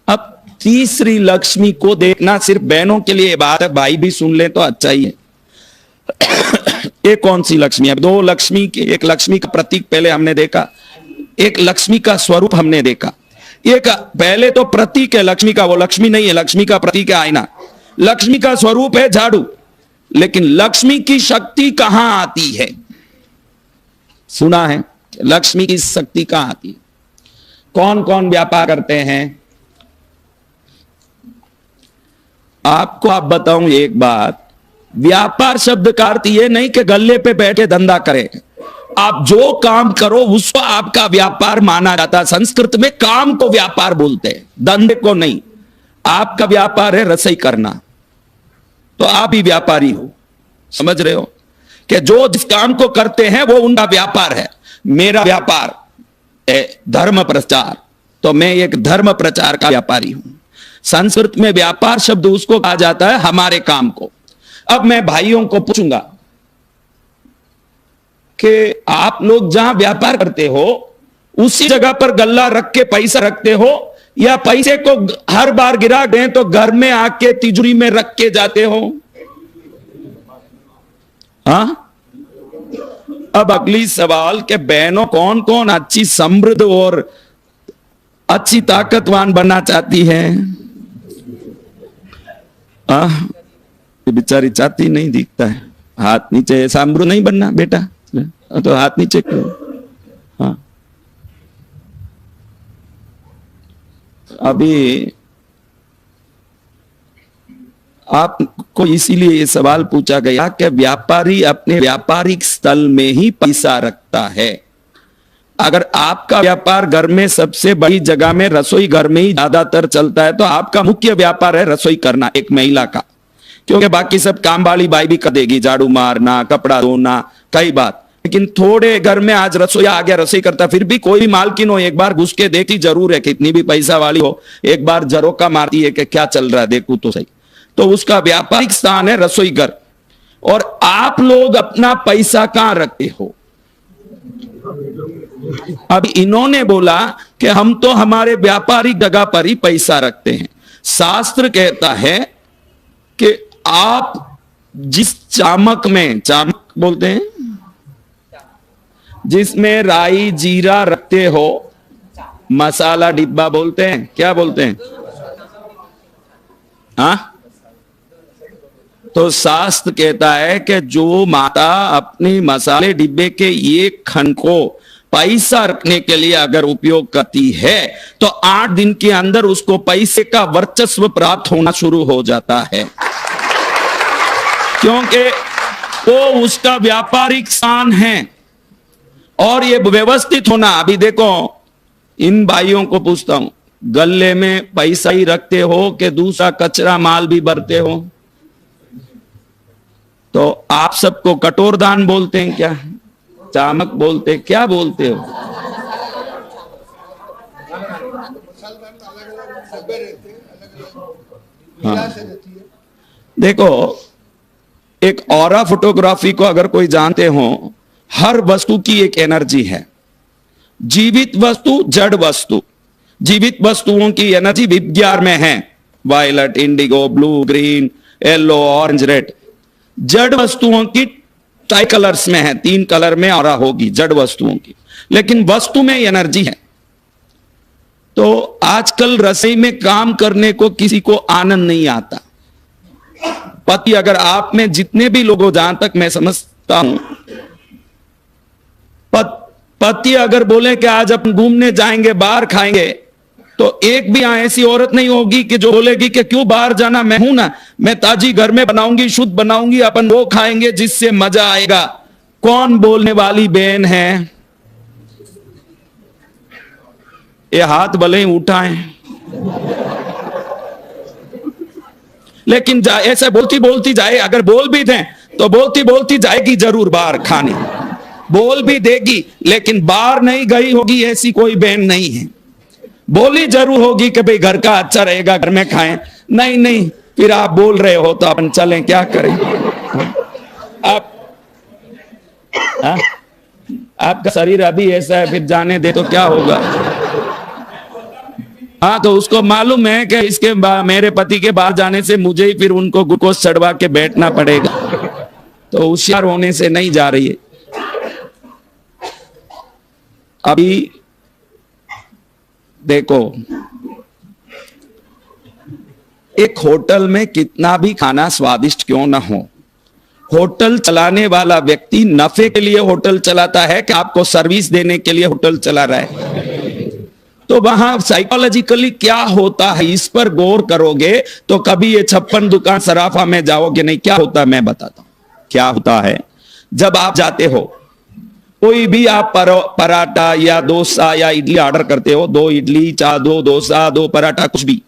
Speaker 1: अब तीसरी लक्ष्मी को देखना सिर्फ बहनों के लिए बात है, भाई भी सुन ले तो अच्छा ही है। ये कौन सी लक्ष्मी है? दो लक्ष्मी के, एक लक्ष्मी का प्रतीक पहले हमने देखा, एक लक्ष्मी का स्वरूप हमने देखा। एक पहले तो प्रतीक है लक्ष्मी का, वो लक्ष्मी नहीं है, लक्ष्मी का प्रतीक है आईना। लक्ष्मी का स्वरूप है झाड़ू, लेकिन लक्ष्मी की शक्ति कहां आती है? सुना है लक्ष्मी की शक्ति कहां आती है? कौन कौन व्यापार करते हैं? आपको आप बताऊं एक बात, व्यापार शब्द का अर्थ यह नहीं कि गल्ले पे बैठे धंधा करें। आप जो काम करो उसको आपका व्यापार माना जाता है। संस्कृत में काम को व्यापार बोलते हैं, धंधे को नहीं। आपका व्यापार है रसोई करना, तो आप ही व्यापारी हो। समझ रहे हो कि जो जिस काम को करते हैं वो उनका व्यापार है। मेरा व्यापार है धर्म प्रचार, तो मैं एक धर्म प्रचार का व्यापारी हूं। संस्कृत में व्यापार शब्द उसको कहा जाता है हमारे काम को। अब मैं भाइयों को पूछूंगा कि आप लोग जहां व्यापार करते हो उसी जगह पर गल्ला रख के पैसा रखते हो, या पैसे को हर बार गिरा दें तो घर में आके तिजोरी में रख के जाते हो? हाँ, अब अगली सवाल के बहनों कौन कौन अच्छी समृद्ध और अच्छी ताकतवान बनना चाहती है? बेचारी चाहती नहीं, दिखता है हाथ नीचे। समृद्ध नहीं बनना बेटा तो हाथ नीचे क्यों? हाँ, अभी आपको इसीलिए ये सवाल पूछा गया कि व्यापारी अपने व्यापारिक स्थल में ही पैसा रखता है। अगर आपका व्यापार घर में सबसे बड़ी जगह में रसोई घर में ही ज्यादातर चलता है तो आपका मुख्य व्यापार है रसोई करना, एक महिला का, क्योंकि बाकी सब काम वाली बाई भी कर देगी, झाड़ू मारना, कपड़ा धोना, कई बात। लेकिन थोड़े घर में आज रसोईया आ गया, रसोई करता, फिर भी कोई भी मालकिन हो एक बार घुस के देखती जरूर है, कितनी भी पैसा वाली हो एक बार झरोका मारती है कि क्या चल रहा है देखूं तो सही। तो उसका व्यापारिक स्थान है रसोई घर। और आप लोग अपना पैसा कहां रखते हो? अब इन्होंने बोला कि हम तो हमारे व्यापारिक जगह पर ही पैसा रखते हैं। शास्त्र कहता है कि आप जिस चामक में, चामक बोलते हैं जिसमें राई जीरा रखते हो, मसाला डिब्बा बोलते हैं, क्या बोलते हैं? हाँ, तो शास्त्र कहता है कि जो माता अपने मसाले डिब्बे के एक खंड को पैसा रखने के लिए अगर उपयोग करती है तो 8 दिन के अंदर उसको पैसे का वर्चस्व प्राप्त होना शुरू हो जाता है, क्योंकि वो उसका व्यापारिक स्थान है। और ये व्यवस्थित होना, अभी देखो इन भाइयों को पूछता हूं, गले में पैसा ही रखते हो कि दूसरा कचरा माल भी भरते हो? तो आप सबको कटोरदान बोलते हैं क्या? चामक बोलते, क्या बोलते हो? हाँ, देखो एक ऑरा फोटोग्राफी को अगर कोई जानते हो, हर वस्तु की एक एनर्जी है। जीवित वस्तु, जड़ वस्तु, जीवित वस्तुओं की एनर्जी विज्ञान में है, violet, indigo, blue, green, yellow, orange, red. जड़ वस्तुओं की ट्राई कलर्स में है, 3 कलर में और होगी जड़ वस्तुओं की, लेकिन वस्तु में एनर्जी है। तो आजकल रसोई में काम करने को किसी को आनंद नहीं आता। पति, अगर आप में जितने भी लोग हो, जहां तक मैं समझता हूं, पति अगर बोले कि आज अपन घूमने जाएंगे, बाहर खाएंगे, तो एक भी ऐसी औरत नहीं होगी कि जो बोलेगी कि क्यों बाहर जाना, मैं हूं ना, मैं ताजी घर में बनाऊंगी, शुद्ध बनाऊंगी, अपन वो खाएंगे जिससे मजा आएगा। कौन बोलने वाली बहन है? ये हाथ भले ही उठाएं, लेकिन ऐसे बोलती बोलती जाए, अगर बोल भी दें तो बोलती बोलती जाएगी जरूर बाहर खाने, बोल भी देगी, लेकिन बाहर नहीं गई होगी ऐसी कोई बहन नहीं है। बोली जरूर होगी कि भाई घर का अच्छा रहेगा, घर में खाएं। नहीं नहीं, फिर आप बोल रहे हो तो अपन चलें, क्या करें। आपका शरीर अभी ऐसा है, फिर जाने दे तो क्या होगा। हाँ, तो उसको मालूम है कि इसके मेरे पति के बाहर जाने से मुझे ही फिर उनको ग्लूकोज चढ़वा के बैठना पड़ेगा, तो होशियार होने से नहीं जा रही है। अभी देखो, एक होटल में कितना भी खाना स्वादिष्ट क्यों ना हो, होटल चलाने वाला व्यक्ति नफे के लिए होटल चलाता है कि आपको सर्विस देने के लिए होटल चला रहा है। तो वहां साइकोलॉजिकली क्या होता है, इस पर गौर करोगे तो कभी ये 56 दुकान सराफा में जाओगे नहीं। क्या होता है मैं बताता हूं क्या होता है। जब आप जाते हो, कोई भी आप पराठा या डोसा या इडली ऑर्डर करते हो, 2 इडली, 2 डोसा, 2 पराठा, कुछ भी,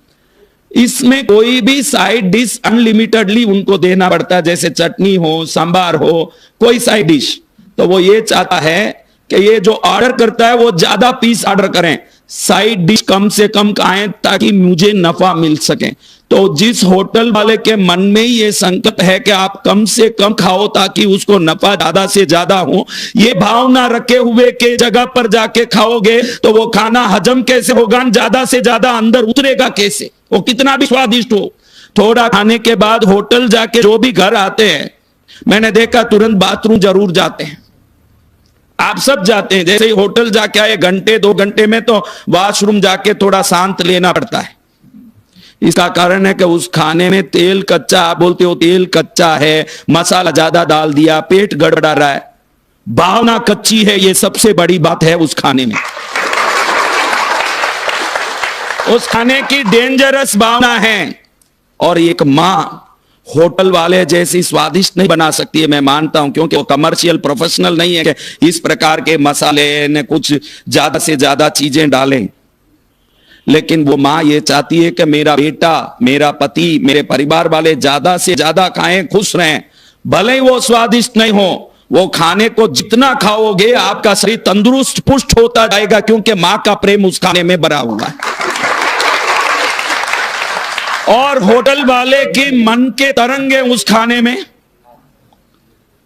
Speaker 1: इसमें कोई भी साइड डिश अनलिमिटेडली उनको देना पड़ता है, जैसे चटनी हो, सांबार हो, कोई साइड डिश। तो वो ये चाहता है कि ये जो ऑर्डर करता है वो ज्यादा पीस ऑर्डर करें, साइड डिश कम से कम खाएं ताकि मुझे नफा मिल सके। तो जिस होटल वाले के मन में ये संकल्प है कि आप कम से कम खाओ ताकि उसको नफा ज्यादा से ज्यादा हो, ये भावना रखे हुए के जगह पर जाके खाओगे तो वो खाना हजम कैसे होगा, ज्यादा से ज्यादा अंदर उतरेगा कैसे, वो कितना भी स्वादिष्ट हो। थोड़ा खाने के बाद होटल जाके जो भी घर आते हैं, मैंने देखा तुरंत बाथरूम जरूर जाते हैं। आप सब जाते हैं, जैसे ही होटल जाके आए घंटे 2 घंटे में तो वॉशरूम जाके थोड़ा शांत लेना पड़ता है। इसका कारण है कि उस खाने में तेल कच्चा, आप बोलते हो तेल कच्चा है, मसाला ज्यादा डाल दिया, पेट गड़बड़ा रहा है, भावना कच्ची है। ये सबसे बड़ी बात है उस खाने में। उस खाने की डेंजरस भावना है। और एक मां होटल वाले जैसी स्वादिष्ट नहीं बना सकती है, मैं मानता हूं, क्योंकि वो कमर्शियल प्रोफेशनल नहीं है कि इस प्रकार के मसाले ने कुछ ज्यादा से ज्यादा चीजें डालें। लेकिन वो मां ये चाहती है कि मेरा बेटा, मेरा पति, मेरे परिवार वाले ज्यादा से ज्यादा खाएं, खुश रहें, भले ही वो स्वादिष्ट नहीं हो। वो खाने को जितना खाओगे आपका शरीर तंदुरुस्त पुष्ट होता जाएगा, क्योंकि मां का प्रेम उस खाने में भरा हुआ है। और होटल वाले के मन के तरंगे उस खाने में,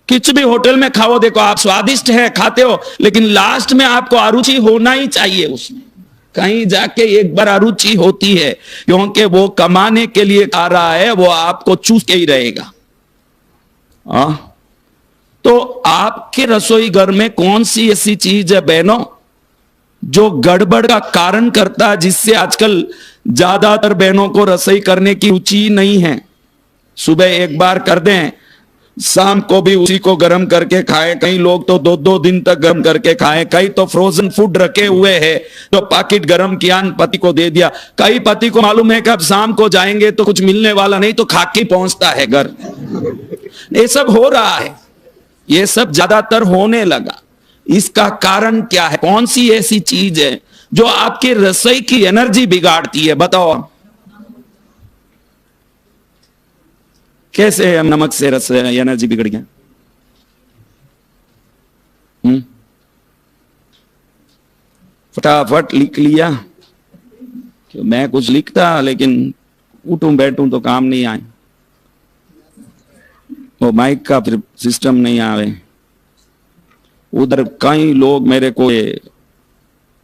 Speaker 1: किसी भी होटल में खाओ, देखो आप स्वादिष्ट है खाते हो, लेकिन लास्ट में आपको अरुचि होना ही चाहिए उसमें। कहीं जाके एक बार अरुचि होती है, क्योंकि वो कमाने के लिए खा रहा है, वो आपको चूस के ही रहेगा। तो आपके रसोई घर में कौन सी ऐसी चीज है बहनों जो गड़बड़ का कारण करता है, जिससे आजकल ज्यादातर बहनों को रसोई करने की रुचि नहीं है। सुबह एक बार कर दें, शाम को भी उसी को गर्म करके खाएं। कई लोग तो 2-2 दिन तक गर्म करके खाएं, कई तो फ्रोजन फूड रखे हुए हैं तो पैकेट गर्म किया पति को दे दिया। कई पति को मालूम है कि अब शाम को जाएंगे तो कुछ मिलने वाला नहीं, तो खा के पहुंचता है घर। ये सब हो रहा है, ये सब ज्यादातर होने लगा। इसका कारण क्या है? कौन सी ऐसी चीज है जो आपके रसोई की एनर्जी बिगाड़ती है? बताओ कैसे हम नमक से रसोई एनर्जी बिगड़ गया? फटाफट लिख लिया। मैं कुछ लिखता, लेकिन उठूं बैठूं तो काम नहीं आए। वो माइक का फिर सिस्टम नहीं आवे। उधर कई लोग मेरे को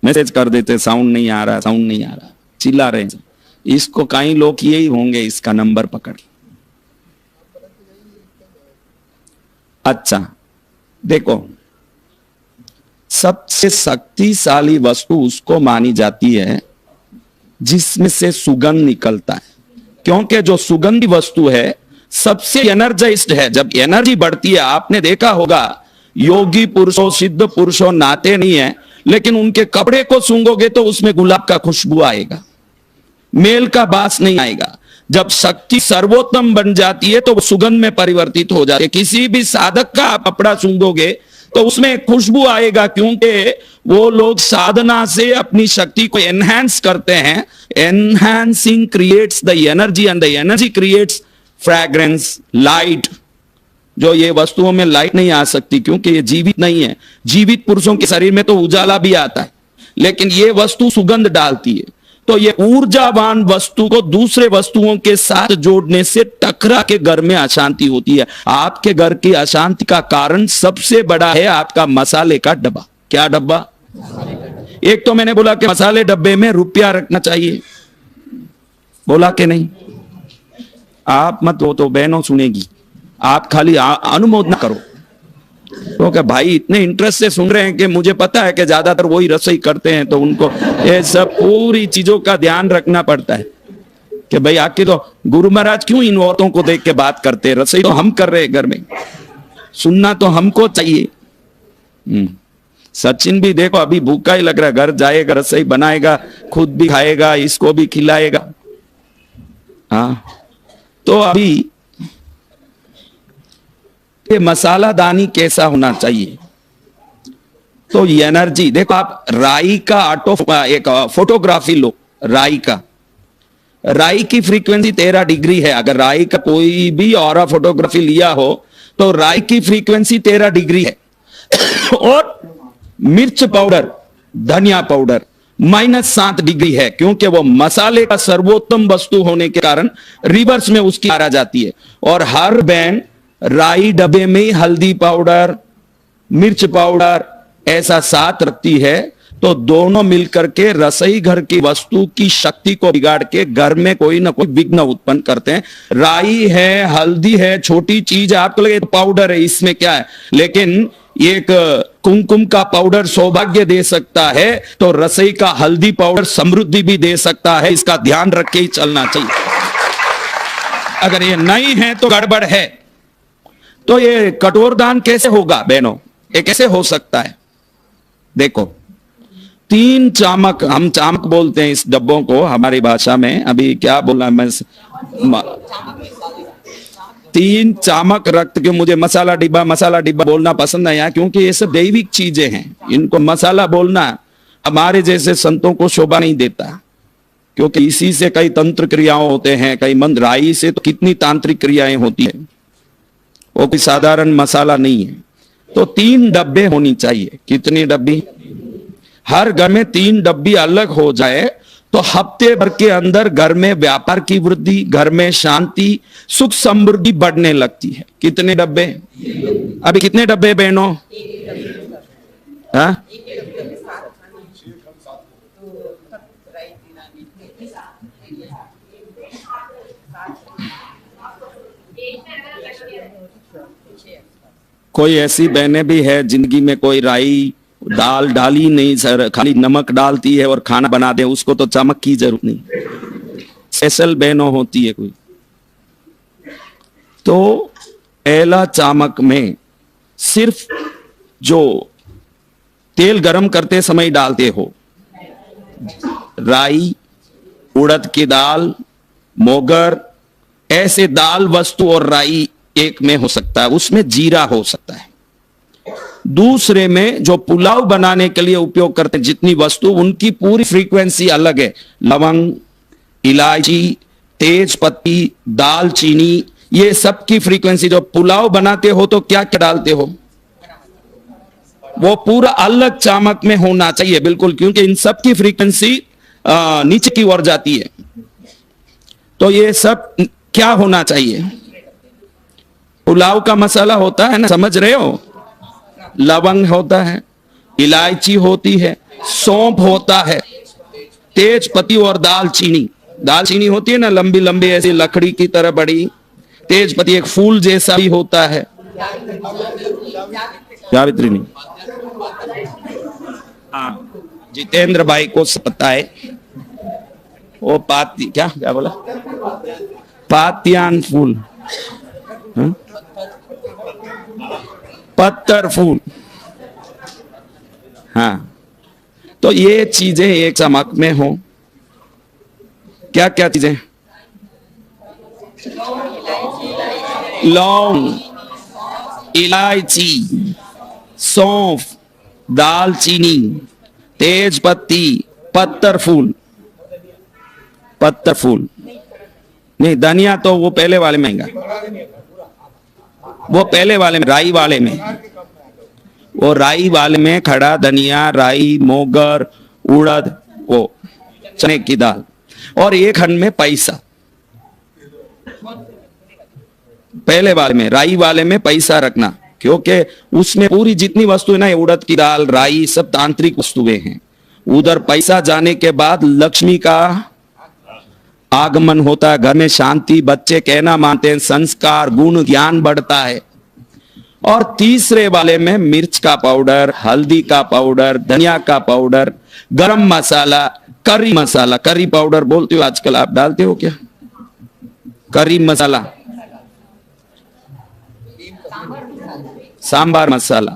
Speaker 1: मैसेज कर देते, साउंड नहीं आ रहा, साउंड नहीं आ रहा, चिल्ला रहे हैं। इसको कई लोग यही होंगे, इसका नंबर पकड़। अच्छा देखो, सबसे शक्तिशाली वस्तु उसको मानी जाती है जिसमें से सुगंध निकलता है, क्योंकि जो सुगंधी वस्तु है सबसे एनर्जाइज्ड है। जब एनर्जी बढ़ती है, आपने देखा होगा योगी पुरुषों सिद्ध पुरुषों नहाते नहीं है, लेकिन उनके कपड़े को सूंघोगे तो उसमें गुलाब का खुशबू आएगा, मेल का बास नहीं आएगा। जब शक्ति सर्वोत्तम बन जाती है तो वो सुगंध में परिवर्तित हो जाती है। किसी भी साधक का आप कपड़ा सूंघोगे तो उसमें खुशबू आएगा, क्योंकि वो लोग साधना से अपनी शक्ति को एनहांस करते हैं। Enhancing creates the energy and the energy creates fragrance, light. जो ये वस्तुओं में लाइट नहीं आ सकती क्योंकि ये जीवित नहीं है। जीवित पुरुषों के शरीर में तो उजाला भी आता है, लेकिन ये वस्तु सुगंध डालती है। तो ये ऊर्जावान वस्तु को दूसरे वस्तुओं के साथ जोड़ने से टकरा के घर में अशांति होती है। आपके घर की अशांति का कारण सबसे बड़ा है आपका मसाले का डब्बा। क्या डब्बा? एक तो मैंने बोला कि मसाले डब्बे में रुपया रखना चाहिए, बोला कि नहीं? आप मत, वो तो बहनों सुनेगी, आप खाली अनुमोदन करो। तो भाई इतने इंटरेस्ट से सुन रहे हैं कि मुझे पता है कि ज्यादातर वही रसोई करते हैं, तो उनको ये सब पूरी चीजों का ध्यान रखना पड़ता है कि भाई आके तो गुरु महाराज क्यों इन औरतों को देख के बात करते हैं? रसोई तो हम कर रहे हैं घर में, सुनना तो हमको चाहिए। सचिन भी देखो अभी भूखा ही लग रहा है, घर जाएगा, रसोई बनाएगा, खुद भी खाएगा, इसको भी खिलाएगा। हाँ, तो अभी ये मसाला दानी कैसा होना चाहिए? तो एनर्जी देखो, आप राई का एक फोटोग्राफी लो, राई की फ्रीक्वेंसी 13 डिग्री है। अगर राई का कोई भी ऑरा फोटोग्राफी लिया हो तो राई की फ्रीक्वेंसी 13 डिग्री है। और मिर्च पाउडर, धनिया पाउडर -7 डिग्री है, क्योंकि वो मसाले का सर्वोत्तम वस्तु होने के कारण रिवर्स में उसकी आ जाती है। और हर बहन राई डब्बे में हल्दी पाउडर, मिर्च पाउडर ऐसा साथ रखती है, तो दोनों मिलकर के रसोई घर की वस्तु की शक्ति को बिगाड़ के घर में कोई ना कोई विघ्न उत्पन्न करते हैं। राई है, हल्दी है, छोटी चीज है, आपको लगे पाउडर है, इसमें क्या है, लेकिन एक कुमकुम का पाउडर सौभाग्य दे सकता है, तो रसोई का हल्दी पाउडर समृद्धि भी दे सकता है। इसका ध्यान रख के ही चलना चाहिए। अगर ये नहीं है तो गड़बड़ है। तो ये कठोर दान कैसे होगा बहनों? ये कैसे हो सकता है? देखो, 3 चामक, हम चामक बोलते हैं इस डब्बों को हमारी भाषा में, अभी क्या बोला मैं, 3 चामक रक्त के, मुझे मसाला डिब्बा बोलना पसंद है यहाँ, क्योंकि ये सब दैविक चीजें हैं, इनको मसाला बोलना हमारे जैसे संतों को शोभा नहीं देता, क्योंकि इसी से कई तंत्र क्रियाएं होते हैं, कई मंत्र। राई से तो कितनी तांत्रिक क्रियाएं होती है, वो कोई साधारण मसाला नहीं है। तो 3 डब्बे होनी चाहिए। कितनी डब्बी? हर घर में 3 डब्बी अलग हो जाए तो हफ्ते भर के अंदर घर में व्यापार की वृद्धि, घर में शांति, सुख समृद्धि बढ़ने लगती है। कितने डब्बे? अभी कितने डब्बे बहनों? हाँ, कोई ऐसी बहनें भी है जिंदगी में कोई राई दाल डाली नहीं, सर खाली नमक डालती है और खाना बना दे, उसको तो चमक की जरूरत नहीं। स्पेशल बहनों होती है कोई। तो पहला चामक में सिर्फ जो तेल गरम करते समय डालते हो, राई, उड़द की दाल, मोगर, ऐसे दाल वस्तु और राई एक में हो सकता है, उसमें जीरा हो सकता है। दूसरे में जो पुलाव बनाने के लिए उपयोग करते हैं जितनी वस्तु, उनकी पूरी फ्रीक्वेंसी अलग है। लवंग, इलायची, तेज पत्ती, दालचीनी, ये सब की फ्रीक्वेंसी। जो पुलाव बनाते हो तो क्या क्या डालते हो, वो पूरा अलग चामक में होना चाहिए बिल्कुल, क्योंकि इन सब की फ्रीक्वेंसी नीचे की ओर जाती है। तो ये सब क्या होना चाहिए? पुलाव का मसाला होता है ना, समझ रहे हो? लवंग होता है, इलायची होती है, सौंफ होता है, तेज पत्ती और दालचीनी होती है ना, लंबी लंबी ऐसी लकड़ी की तरह बड़ी। तेज पत्ती एक फूल जैसा भी होता है, जावित्री नहीं, हाँ जितेंद्र भाई को पता है। वो पाती क्या क्या बोला, पातियान फूल, हाँ? पत्थर फूल, हाँ। तो ये चीजें एक चमक में हो, क्या क्या चीजें, लौंग, इलायची, सौंफ, दालचीनी, तेज पत्ती, पत्थर फूल, पत्थर फूल नहीं, धनिया तो वो पहले वाले में आएगा, वो पहले वाले में, राई वाले में, वो राई वाले में खड़ा धनिया, राई, मोगर, उड़द, वो चने की दाल, और एक खंड में पैसा, पहले वाले में, राई वाले में पैसा रखना, क्योंकि उसमें पूरी जितनी वस्तु है ना, उड़द की दाल, राई, सब तांत्रिक वस्तुएं हैं। उधर पैसा जाने के बाद लक्ष्मी का आगमन होता है, घर में शांति, बच्चे कहना मानते हैं, संस्कार, गुण, ज्ञान बढ़ता है। और तीसरे वाले में मिर्च का पाउडर, हल्दी का पाउडर, धनिया का पाउडर, गरम मसाला, करी मसाला, करी पाउडर बोलते हो आजकल, आप डालते हो क्या करी मसाला, सांबार मसाला,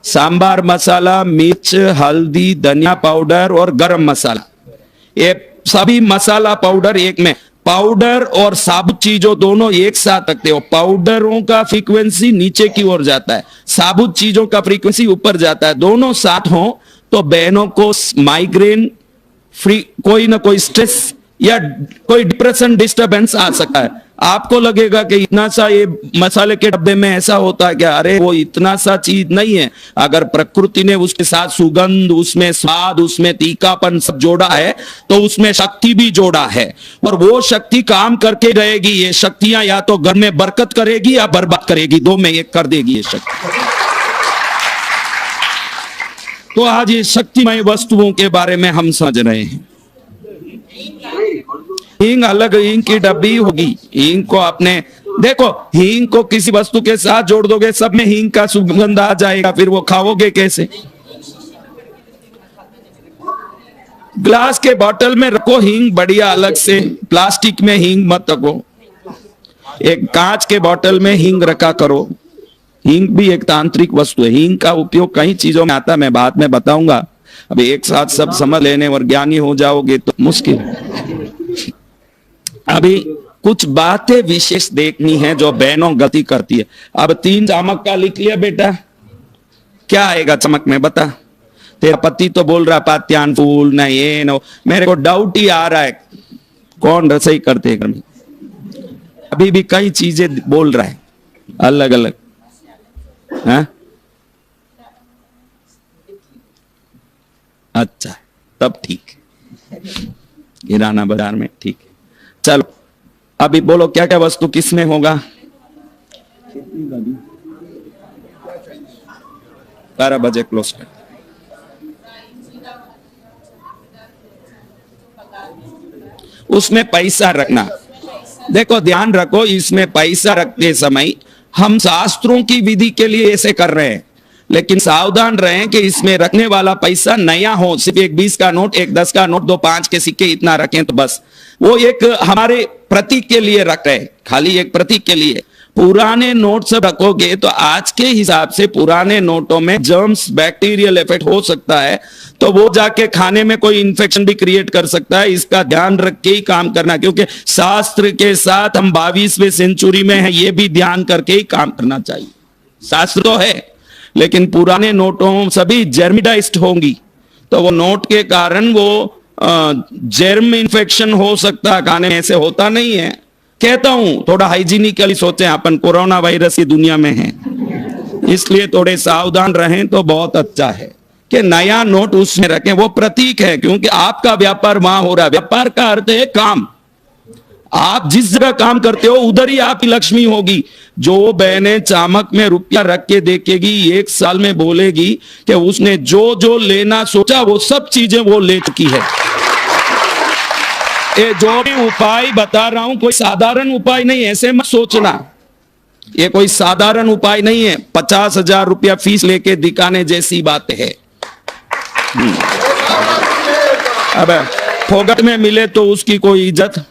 Speaker 1: सांबार मसाला, मिर्च, हल्दी, धनिया पाउडर और गरम मसाला, ये सभी मसाला पाउडर एक में। पाउडर और साबुत चीजों दोनों एक साथ रखते हो, पाउडरों का फ्रीक्वेंसी नीचे की ओर जाता है, साबुत चीजों का फ्रीक्वेंसी ऊपर जाता है, दोनों साथ हो तो बहनों को माइग्रेन फ्री, कोई ना कोई स्ट्रेस या कोई डिप्रेशन, डिस्टरबेंस आ सकता है। आपको लगेगा कि इतना सा ये मसाले के डब्बे में ऐसा होता है क्या, अरे वो इतना सा चीज नहीं है। अगर प्रकृति ने उसके साथ सुगंध, उसमें स्वाद, उसमें तीखापन सब जोड़ा है, तो उसमें शक्ति भी जोड़ा है, और वो शक्ति काम करके रहेगी। ये शक्तियां या तो घर में बरकत करेगी या बर्बाद करेगी, दो में एक कर देगी ये शक्ति। तो आज ये शक्तिमय वस्तुओं के बारे में हम समझ रहे हैं। हींग अलग हींग की डब्बी होगी, हींग को आपने देखो, हींग को किसी वस्तु के साथ जोड़ दोगे, सब में हींग का सुगंध आ जाएगा, फिर वो खाओगे कैसे। ग्लास के बोतल में रखो हींग बढ़िया अलग से, प्लास्टिक में हींग मत रखो, एक कांच के बोतल में हींग रखा करो। हींग भी एक तांत्रिक वस्तु है, हींग का उपयोग कई चीजों में आता है, मैं बाद में बताऊंगा। अब एक साथ सब समझ लेने और ज्ञानी हो जाओगे तो मुश्किल। अभी कुछ बातें विशेष देखनी है जो बहनों गलती करती है। अब 3 चमक का लिख लिया बेटा, क्या आएगा चमक में बता। तेरा पति तो बोल रहा पात्यान फूल ना ये ना, मेरे को डाउट ही आ रहा है कौन रसोई करते हैं घर में। अभी भी कई चीजें बोल रहा है अलग अलग, हाँ? अच्छा तब ठीक, किराना बाजार में ठीक है। चलो अभी बोलो क्या क्या वस्तु किसमें होगा। 12 बजे क्लोज कर। उसमें पैसा रखना, देखो ध्यान रखो, इसमें पैसा रखते समय हम शास्त्रों की विधि के लिए ऐसे कर रहे हैं, लेकिन सावधान रहें कि इसमें रखने वाला पैसा नया हो। सिर्फ एक 20 का नोट, एक 10 का नोट, 2 5 के सिक्के इतना रखें तो बस, वो एक हमारे प्रतीक के लिए रख रहे हैं, खाली एक प्रतीक के लिए। पुराने नोट सब रखोगे तो आज के हिसाब से पुराने नोटों में जर्म्स, बैक्टीरियल इफेक्ट हो सकता है, तो वो जाके खाने में कोई इंफेक्शन भी क्रिएट कर सकता है। इसका ध्यान रख के ही काम करना, क्योंकि शास्त्र के साथ हम 22वीं सेंचुरी में हैं, ये भी ध्यान करके ही काम करना चाहिए। शास्त्र तो है लेकिन पुराने नोटों सभी जर्मिडाइज्ड होंगी, तो वो नोट के कारण वो जर्म इन्फेक्शन हो सकता है, खाने में ऐसे होता नहीं है। कहता हूं थोड़ा हाइजीनिकली सोचें, अपन कोरोना वायरस की दुनिया में हैं, इसलिए थोड़े सावधान रहें तो बहुत अच्छा है कि नया नोट उसमें रखें। वो प्रतीक है, क्योंकि आपका व्यापार वहां हो रहा है। व्यापार का अर्थ है काम, आप जिस जगह काम करते हो उधर ही आपकी लक्ष्मी होगी। जो बहनें चामक में रुपया रख के देखेगी, 1 साल में बोलेगी कि उसने जो जो लेना सोचा वो सब चीजें वो ले चुकी है। ये जो भी उपाय बता रहा हूं कोई साधारण उपाय नहीं, ऐसे मत सोचना। ये कोई साधारण उपाय नहीं है, 50,000 रुपया फीस लेके दिखाने जैसी बात है। अब फोगट में मिले तो उसकी कोई इज्जत